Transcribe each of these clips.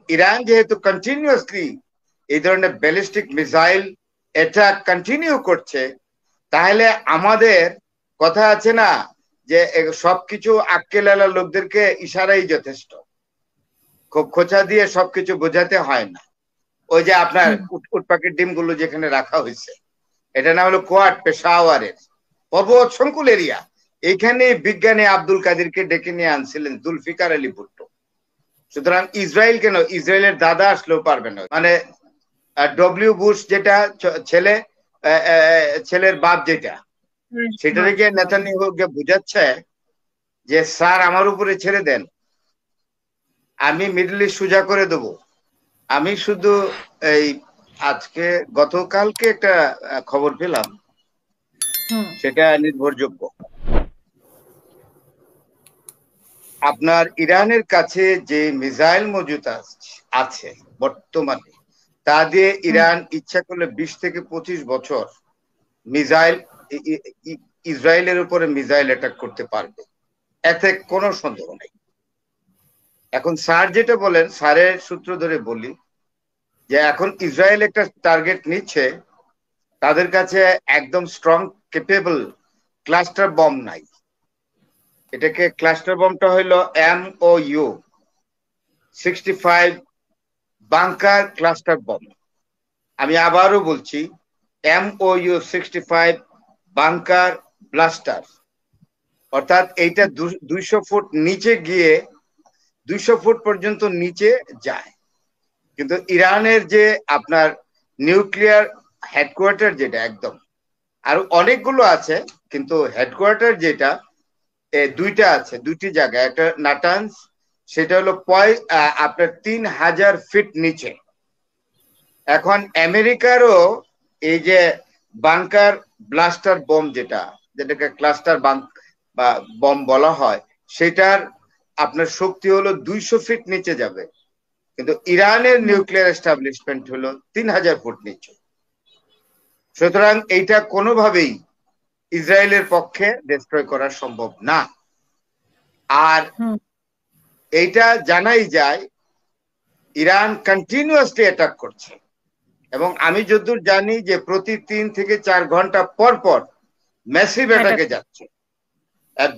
Iran যেহেতু continuously এই ধরনের ব্যালিস্টিক মিসাইল এটা কন্টিনিউ করছে, তাহলে আমাদের কথা আছে না যে সবকিছু আক্কেলালা লোকদেরকে ইশারাই যথেষ্ট, খুব খোঁচা দিয়ে সবকিছু বোঝাতে হয় না। ওই যে আপনার উট পাখির ডিমগুলো যেখানে রাখা হয়েছে, এটা না হলো কোয়াট পেশাওয়ারের পর্বত সংকুল এরিয়া, এইখানে বিজ্ঞানী আব্দুল কাদিরকে ডেকে নিয়ে আনছিলেন জুলফিকার আলী ভুট্টো। সুতরাং ইসরায়েল কেন, ইসরায়েলের দাদা আসলেও পারবে না। মানে ডব্লিউ বুশ যেটা ছেলের বাপ যেটা, সেটা থেকে নেতানিয়াহুকে বুঝাচ্ছে যে স্যার আমার উপরে ছেড়ে দেন, আমি মিডল ইস্ট সোজা করে দেবো। আমি শুধু এই আজকে গতকালকে একটা খবর পেলাম, সেটা নির্ভরযোগ্য। আপনার ইরানের কাছে যে মিসাইল মজুদ আছে বর্তমানে, তা দিয়ে ইরান ইচ্ছা করলে 20 থেকে 25 বছর মিসাইল ইসরায়েলের উপরে মিসাইল অ্যাটাক করতে পারবে, এতে কোনো সন্দেহ নেই। এখন স্যার যেটা বলেন, স্যারের সূত্র ধরে বলি যে এখন ইসরায়েল একটা টার্গেট নিচ্ছে, তাদের কাছে একদম স্ট্রং ক্যাপেবল ক্লাস্টার বম নাই। এটাকে ক্লাস্টার বমটা হইলো MOU 65 বাংকার ক্লাস্টার বম। আমি আবারও বলছি, MOU 65 বাংকার ব্লাস্টার, অর্থাৎ এইটা 200 ফুট নিচে গিয়ে 200 ফুট পর্যন্ত নিচে যায়। কিন্তু ইরানের যে আপনার নিউক্লিয়ার হেডকোয়ার্টার যেটা একদম, আর অনেকগুলো আছে, কিন্তু হেডকোয়ার্টার যেটা দুইটা আছে, দুইটি জায়গায়, একটা নাটানস, সেটা হলো আপনার 3000 ফিট নিচে। এখন আমেরিকারও এই যে বাংকার ব্লাস্টার বোম যেটাকে ক্লাস্টার বম বলা হয়, সেটার আপনার শক্তি হলো 200 ফিট নিচে যাবে, কিন্তু ইরানের নিউক্লিয়ার এস্টাবলিশমেন্ট হলো 3000 ফুট নিচে। সুতরাং এইটা কোনোভাবেই ইসরায়েলের পক্ষে ডিস্ট্রয় করা সম্ভব না। আর এইটা জানাই যায় ইরান কন্টিনিউয়াসলি অ্যাটাক করছে, এবং আমি যতদূর জানি যে প্রতি 3 থেকে 4 ঘন্টা পর পর ম্যাসিভ অ্যাটাকে যাচ্ছে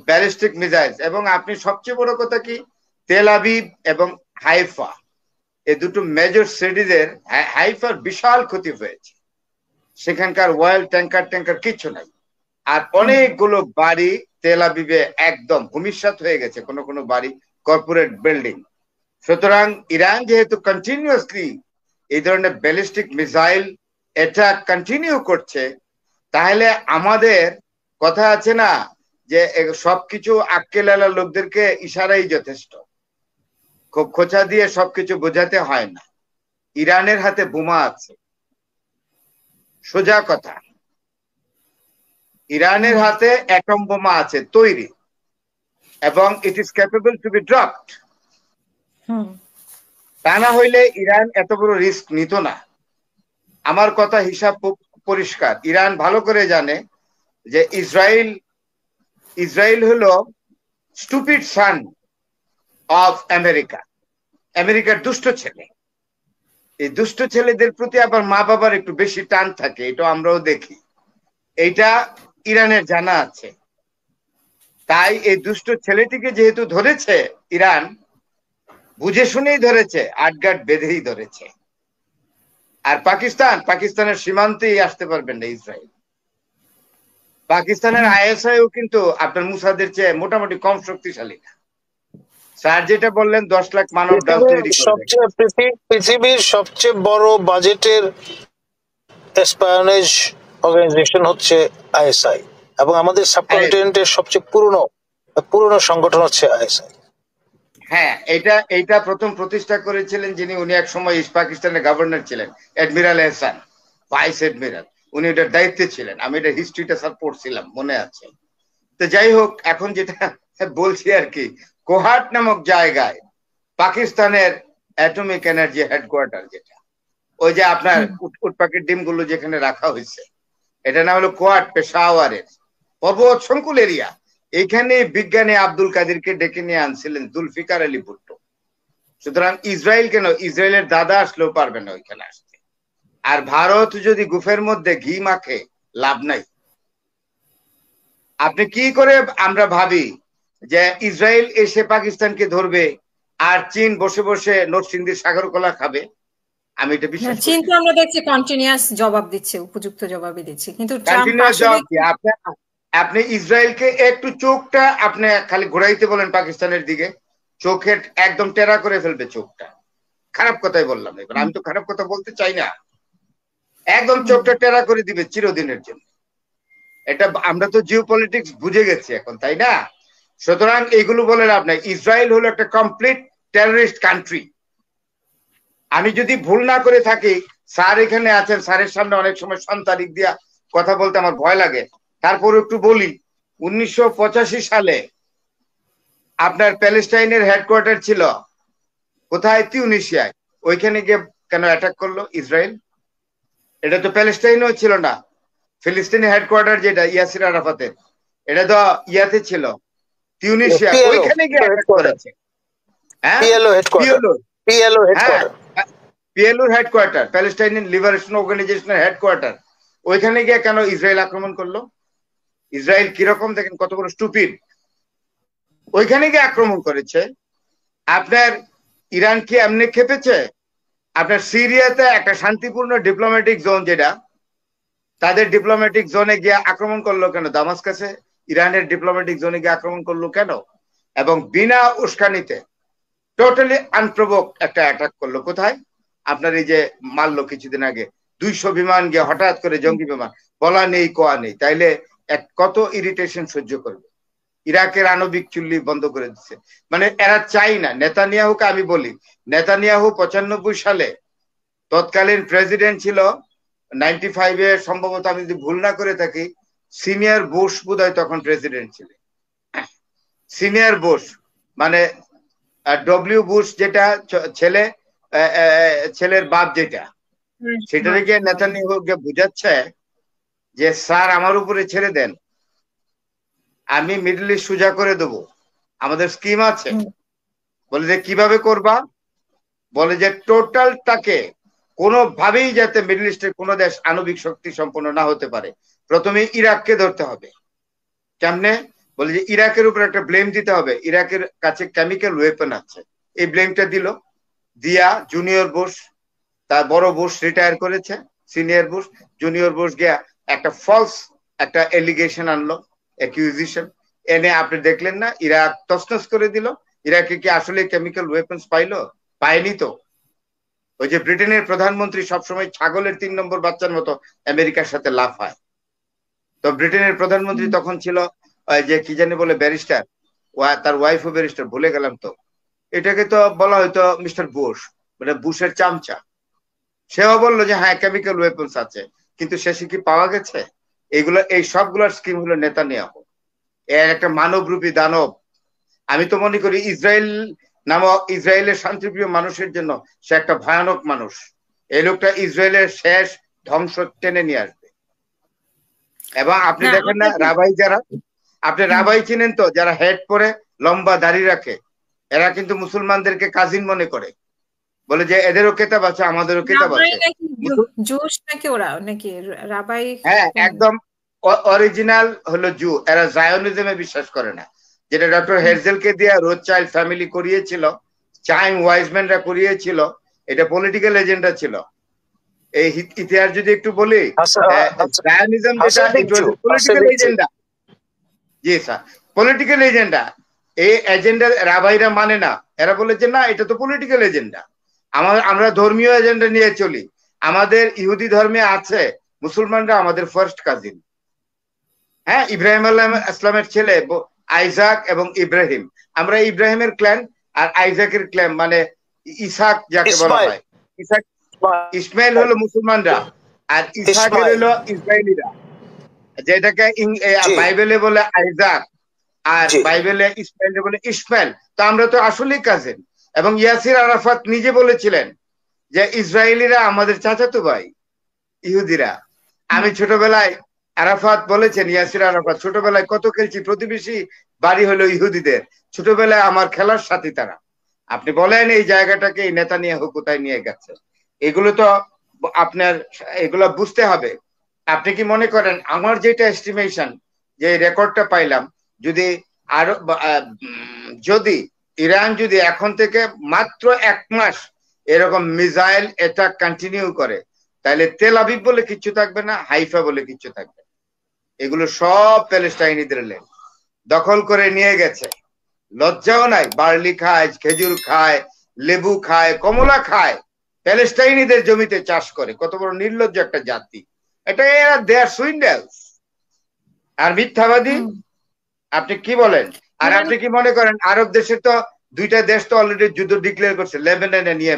ব্যালিস্টিক মিসাইল। এবং আপনি সবচেয়ে বড় কথা কি, তেল আবিব এবং হাইফা, এই দুটো মেজর সিটিজের, হাইফার বিশাল ক্ষতি হয়েছে, সেখানকার ওয়েল ট্যাঙ্কার কিচ্ছু নাই। আর অনেকগুলো বাড়ি তেল আবিবে একদম ভূমিসাৎ হয়ে গেছে, কোনো কোনো বাড়ি, কর্পোরেট বিল্ডিং। সুতরাং ইরান যেহেতু কন্টিনিউয়াসলি এই ধরনের ব্যালিস্টিক মিসাইল এটা কন্টিনিউ করছে, তাহলে আমাদের কথা আছে না যে সবকিছু আক্কেলালা লোকদেরকে ইশারাই যথেষ্ট, খুব খোঁচা দিয়ে সবকিছু বোঝাতে হয় না। ইরানের হাতে বোমা আছে, সোজা কথা, ইরানের হাতে অ্যাটম বোমা আছে তৈরি, এবং it is capable two be dropped. তা না হইলে ইরান এত বড় রিস্ক নিত না। আমার কথা হিসাব পরিষ্কার, ইরান ভালো করে জানে যে ইসরায়েল হলো স্টুপিড সান অফ আমেরিকা, আমেরিকার দুষ্ট ছেলে। এই দুষ্ট ছেলেদের প্রতি আবার মা বাবার একটু বেশি টান থাকে, এটা আমরাও দেখি, এইটা ইরানের জানা আছে। তাই এই দুষ্ট ছেলেটিকে যেহেতু ধরেছে ইরান, বুঝে শুনেই ধরেছে, আটগাট বেঁধেই ধরেছে। আর পাকিস্তানের সীমান্তেই আসতে পারবেন না ইসরায়েল। পাকিস্তানের ISIও কিন্তু আপনার মুসাদের চেয়ে মোটামুটি কম শক্তিশালী না। স্যার যেটা বললেন 10 লাখ মানব ডাল তৈরি করবে, পৃথিবীর সবচেয়ে বড় বাজেটের স্পায়োনেজ অর্গানাইজেশন হচ্ছে ISI, এবং আমাদের সাবকন্টিনেন্টের সবচেয়ে পুরনো সংগঠন হচ্ছে ISI। হ্যাঁ, এইটা প্রথম প্রতিষ্ঠা করেছিলেন যিনি, উনি এক সময় ইস্ট পাকিস্তানের গভর্নর ছিলেন, অ্যাডমিরাল এহসান, ভাইস অ্যাডমিরাল, উনি এটার দায়িত্বে ছিলেন। আমি এটা হিস্ট্রিটা স্যার পড়ছিলাম, মনে আছে। তো যাই হোক, এখন যেটা বলছি আর কি, কোহাট নামক জায়গায় পাকিস্তানের অ্যাটমিক এনার্জি হেডকোয়ার্টার, যেটা ওই যে আপনার উট পাখির ডিমগুলো যেখানে রাখা হয়েছে, এটা না হলো কোয়াট পেশাওয়ারের পর্বত সংকুল এরিয়া, এইখানে বিজ্ঞানী আব্দুল কাদিরকে ডেকে নিয়ে আনছিলেন জুলফিকার আলী ভুট্টো। সুতরাং ইসরায়েল কেন, ইসরায়েলের দাদা আসলেও পারবে না ওইখানে আসতে। আর ভারত যদি গুফের মধ্যে ঘি মাখে, লাভ নাই। আপনি কি করে আমরা ভাবি যে ইসরায়েল এসে পাকিস্তানকে ধরবে আর চীন বসে বসে নর্থ সিন্ধুর সাগর কলা খাবে? আমি এটা বিশ্বাস করি। চীন তো আমরা দেখছি কন্টিনিউয়াস জবাব দিচ্ছে, উপযুক্ত জবাবই দিচ্ছে, কিন্তু আপনি ইসরায়েলকে একটু চোখটা আপনি খালি ঘোরাইতে বলেন পাকিস্তানের দিকে, চোখের একদম টেরা করে ফেলবে চোখটা। খারাপ কথাই বললাম, এবার আমি তো খারাপ কথা বলতে চাই না, একদম চোখটা টেরা করে দিবে চিরদিনের জন্য। এটা আমরা তো জিও পলিটিক্স বুঝে গেছি এখন, তাই না? সুতরাং এগুলো বলে লাভ নাই। ইসরায়েল হলো একটা কমপ্লিট টেররিস্ট কান্ট্রি। আমি যদি ভুল না করে থাকি, স্যার এখানে আছেন, স্যারের সামনে অনেক সময় সন্তানিক দিয়া কথা বলতে আমার ভয় লাগে, তারপর একটু বলি। 1985 সালে আপনার প্যালেস্টাইনের হেডকোয়ার্টার ছিল কোথায়? তিউনিসিয়ায়। ওইখানে গিয়ে কেন অ্যাটাক করলো ইসরায়েল? এটা তো প্যালেস্টাইনও ছিল না, ফিলিস্তিনি হেডকোয়ার্টার যেটা ইয়াসির আরাফাতের, এটা তো ইয়াতে ছিল তিউনিসিয়া, ওইখানে গিয়ে অ্যাটাক করেছে। হ্যাঁ, পিএলওর হেডকোয়ার্টার, প্যালেস্টাইনিয়ান লিবারেশন অর্গানাইজেশনের হেডকোয়ার্টার, ওইখানে গিয়ে কেন ইসরায়েল আক্রমণ করলো? ইসরায়েল কিরকম দেখেন, কত বড় স্টুপিড। ওইখানে গিয়ে আক্রমণ করেছে। আপনার ইরান কি এমনি খেপেছে? আপনার সিরিয়াতে একটা শান্তিপূর্ণ ডিপ্লোম্যাটিক জোন, যেটা তাদের ডিপ্লোম্যাটিক জোনে গিয়ে আক্রমণ করলো কেন? দামাস্কাসে ইরানের ডিপ্লোম্যাটিক জোনে গিয়ে আক্রমণ করলো কেন? এবং বিনা উস্কানিতে টোটালি আনপ্রভোক একটা অ্যাটাক করলো। কোথায়? আপনার এই যে মারলো কিছুদিন আগে 200 বিমান গিয়ে হঠাৎ করে, জঙ্গি বিমান, বলা নেই কোয়া নেই। তাইলে কত ইরিটেশন সহ্য করবে? ইরাকের আণবিক চুল্লি বন্ধ করে দিচ্ছে। মানে এরা চাই না। নেতানিয়াহুকে আমি বলি, নেতানিয়াহু 95 সালে তৎকালীন প্রেসিডেন্ট ছিল, 95-এ সম্ভবত, আমি যদি ভুল না করে থাকি, সিনিয়র বুশ বোধহয় তখন প্রেসিডেন্ট ছিলেন। সিনিয়র বুশ মানে ডব্লিউ বুশ, যেটা ছেলের বাপ, যেটা সেটাকে গিয়ে নেতানিয়াহুকে বুঝাচ্ছে যে স্যার আমার উপরে ছেড়ে দেন, আমি মিডল ইস্ট সোজা করে দেবো, আমাদের স্কিম আছে। বলে যে কিভাবে করবা? বলে যে টোটালটাকে কোনোভাবেই যাতে মিডল ইস্টের কোনো দেশ আণবিক শক্তি সম্পন্ন না হতে পারে, প্রথমে ইরাককে ধরতে হবে। কেমনে? বলে যে ইরাকের উপর একটা ব্লেম দিতে হবে, ইরাকের কাছে কেমিক্যাল ওয়েপন আছে। এই ব্লেমটা দিল, দিয়া জুনিয়র বুশ, তার বড় বুশ রিটায়ার করেছে, সিনিয়র বুশ, জুনিয়র বুশ গিয়া একটা ফলস একটা এলিগেশন আনলো, অ্যাকিউজিশন এনে। আপনি দেখলেন না, ইরাক তছনছ করে দিল। ইরাকে কি আসলে কেমিক্যাল ওয়েপন্স পাইলো? পায়নি তো। ওই যে ব্রিটেনের প্রধানমন্ত্রী সবসময় ছাগলের 3 নম্বর বাচ্চার মতো আমেরিকার সাথে লাফায়। তো ব্রিটেনের প্রধানমন্ত্রী তখন ছিল যে কি জানি বলে, ব্যারিস্টার, তার ওয়াইফও ব্যারিস্টার, ভুলে গেলাম তো। এটাকে তো বলা হয়তো মিস্টার বুশ, মানে বুশের চামচা। সেও বললো যে হ্যাঁ কেমিক্যাল ওয়েপন্স আছে, কিন্তু শেষে কি পাওয়া গেছে? এগুলো, এই সবগুলোর স্কিম হলো নেতানিয়াহু। এর একটা মানবরূপী দানব। আমি তো মনে করি ইসরায়েল নামক ইসরায়েলের শান্তিপ্রিয় মানুষের জন্য সে একটা ভয়ানক মানুষ। এই লোকটা ইসরায়েলের শেষ ধ্বংস টেনে নিয়ে আসবে। এবং আপনি দেখেন না, রাবাই যারা, আপনি রাবাই চিনেন তো, যারা হেড পরে লম্বা দাড়ি রাখে, এরা কিন্তু মুসলমানদেরকে কাজিন মনে করে, বলে যে এদেরও কেতাব আছে, আমাদেরও কেতাব আছে। জুস নাকি ওরা, নাকি রাবাই? হ্যাঁ, একদম অরিজিনাল হলো জু। এরা জায়নিজমে বিশ্বাস করে না, যেটা ডক্টর হেরজেলকে দিয়ে রোথচাইল্ড ফ্যামিলি করিয়েছিল, চাইম ওয়াইজম্যানরা করিয়েছিল। এটা পলিটিক্যাল এজেন্ডা ছিল। এই ইতিহাস যদি একটু বলি, জায়নিজম যেটা পলিটিক্যাল এজেন্ডা। জি স্যার, পলিটিক্যাল এজেন্ডা। এই এজেন্ডা রাবাইরা মানে না। এরা বলে যে না, এটা তো পলিটিক্যাল এজেন্ডা, আমরা ধর্মীয় এজেন্ডা নিয়ে চলি। আমাদের ইহুদি ধর্মে আছে মুসলমানরা আমাদের ফার্স্ট কাজিন। হ্যাঁ, ইব্রাহিম ইসলামের ছেলে আইজাক এবং ইব্রাহিম, আমরা ইব্রাহিমের ক্ল্যান আর আইজাকের ক্ল্যান, মানে ইসাক যাকে বলা হয়। ইসাক, ইসমাইল হলো মুসলমানরা, আর ইসাকের হলো ইসরায়েলিরা, যেটাকে বাইবেলে বলে আইজাক, আর বাইবেলে ইসমাইল বলে ইসমাইল। তো আমরা তো আসলেই কাজিন। এবং ইয়াসির আরাফাত নিজে বলেছিলেন যে ইসরায়েলিরা আমাদের চাচাতো ভাই, ইহুদিরা। আমি ছোটবেলায়, আরাফাত বলেছেন, ইয়াসির আরাফাত, ছোটবেলায় কত খেলছি, প্রতিবেশী বাড়ি হলো ইহুদিদের, ছোটবেলায় আমার খেলার সাথী তারা। আপনি বলেন এই জায়গাটাকে এই নেতানিয়াহু কোথায় নিয়ে গেছে? এগুলো তো আপনার এগুলো বুঝতে হবে। আপনি কি মনে করেন আমার যেটা এস্টিমেশন, যে রেকর্ডটা পাইলাম, যদি আরো যদি ইরান যদি এখন থেকে মাত্র 1 মাস এরকম মিসাইল অ্যাটাক কন্টিনিউ করে, তাহলে তেল আবিব বলে কিচ্ছু থাকবে না, হাইফা বলে কিচ্ছু থাকবে। এগুলো সব প্যালেস্টাইনিদের ল্যান্ড দখল করে নিয়ে গেছে। লজ্জাও নাই, বার্লি খায়, খেজুর খায়, লেবু খায়, কমলা খায়, প্যালেস্টাইনিদের জমিতে চাষ করে। কত বড় নির্লজ্জ একটা জাতি এটা! এরা দেয়ার সুইন্ডেলস আর মিথ্যাবাদী। আপনি কি বলেন? আর আপনি কি মনে করেন আরব দেশে তো 2টা দেশ তো অলরেডি যুদ্ধ ডিক্লেয়ার করছে, লেবানন নিয়ে